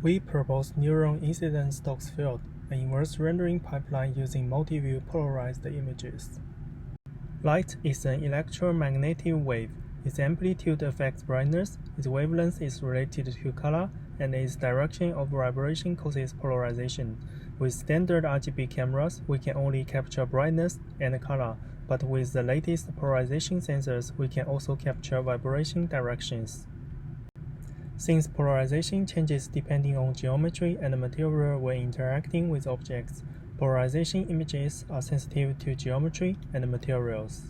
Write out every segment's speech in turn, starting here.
We propose neuron incident Stokes field, an inverse rendering pipeline using multi-view polarized images. Light is an electromagnetic wave. Its amplitude affects brightness, its wavelength is related to color, and its direction of vibration causes polarization. With standard RGB cameras, we can only capture brightness and color, but with the latest polarization sensors, we can also capture vibration directions. Since polarization changes depending on geometry and material when interacting with objects, polarization images are sensitive to geometry and materials.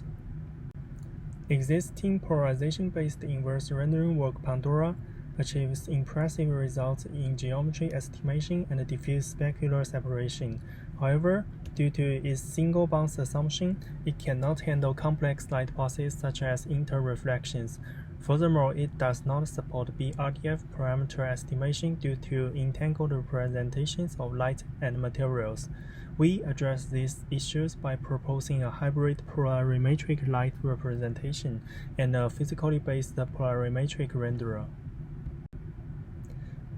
Existing polarization-based inverse rendering work Pandora achieves impressive results in geometry estimation and diffuse specular separation. However, due to its single bounce assumption, it cannot handle complex light passes such as interreflections. Furthermore, it does not support BRDF parameter estimation due to entangled representations of light and materials. We address these issues by proposing a hybrid polarimetric light representation and a physically based polarimetric renderer.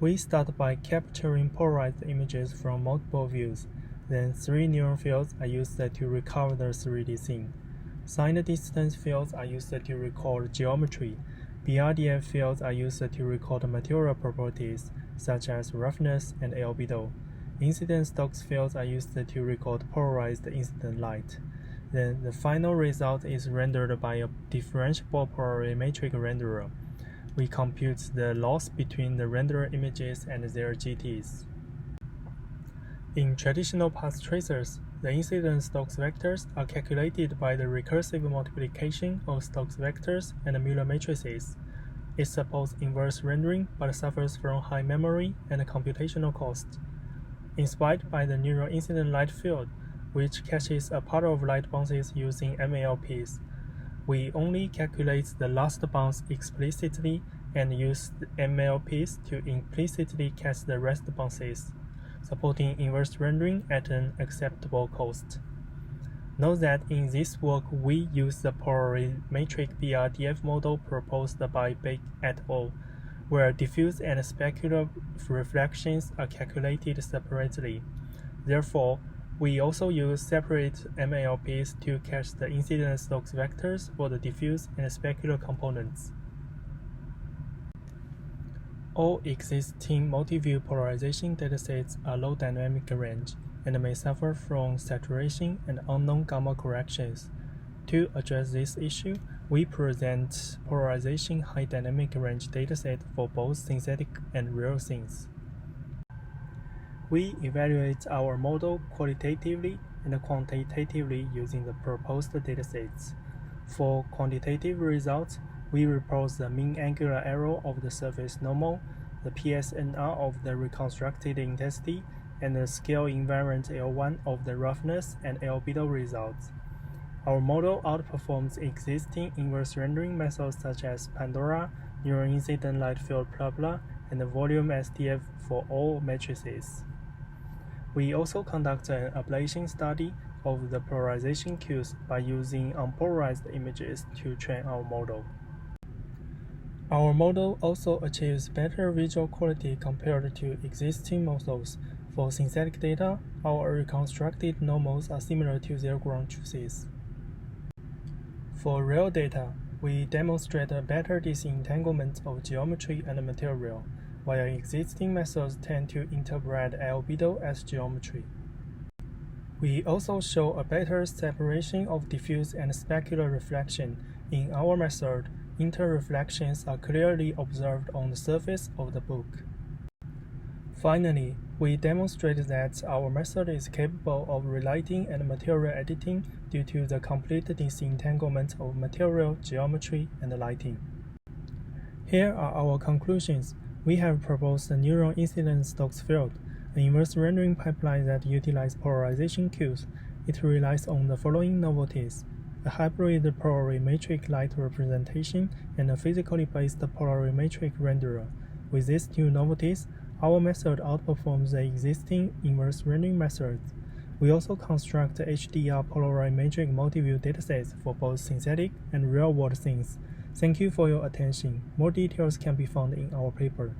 We start by capturing polarized images from multiple views. Then 3 neuron fields are used to recover the 3D scene. Signed distance fields are used to record geometry. BRDF fields are used to record material properties, such as roughness and albedo. Incident Stokes fields are used to record polarized incident light. Then the final result is rendered by a differentiable polarimetric renderer. We compute the loss between the renderer images and their GTs. In traditional path tracers, the incident Stokes vectors are calculated by the recursive multiplication of Stokes vectors and Müller matrices. It supports inverse rendering but suffers from high memory and computational cost. Inspired by the neural incident light field, which catches a part of light bounces using MLPs, we only calculate the last bounce explicitly and use the MLPs to implicitly catch the rest bounces, supporting inverse rendering at an acceptable cost. Note that in this work we use the polarimetric BRDF model proposed by Beck et al., where diffuse and specular reflections are calculated separately. Therefore, we also use separate MLPs to catch the incident Stokes vectors for the diffuse and specular components. All existing multi-view polarization datasets are low dynamic range and may suffer from saturation and unknown gamma corrections. To address this issue, we present polarization high dynamic range dataset for both synthetic and real scenes. We evaluate our model qualitatively and quantitatively using the proposed datasets. For quantitative results, we report the mean angular error of the surface normal, the PSNR of the reconstructed intensity, and the scale invariant L1 of the roughness and albedo results. Our model outperforms existing inverse rendering methods such as Pandora, neural incident light field blah, and the volume SDF for all matrices. We also conduct an ablation study of the polarization cues by using unpolarized images to train our model. Our model also achieves better visual quality compared to existing models. For synthetic data, our reconstructed normals are similar to their ground truths. For real data, we demonstrate a better disentanglement of geometry and material, while existing methods tend to interpret albedo as geometry. We also show a better separation of diffuse and specular reflection. In our method, interreflections are clearly observed on the surface of the book. Finally, we demonstrate that our method is capable of relighting and material editing due to the complete disentanglement of material, geometry, and lighting. Here are our conclusions. We have proposed a neural incident Stokes field, an inverse rendering pipeline that utilizes polarization cues. It relies on the following novelties: a hybrid polarimetric light representation and a physically based polarimetric renderer. With these two novelties, our method outperforms the existing inverse rendering methods. We also construct HDR polarimetric multi-view datasets for both synthetic and real-world scenes. Thank you for your attention. More details can be found in our paper.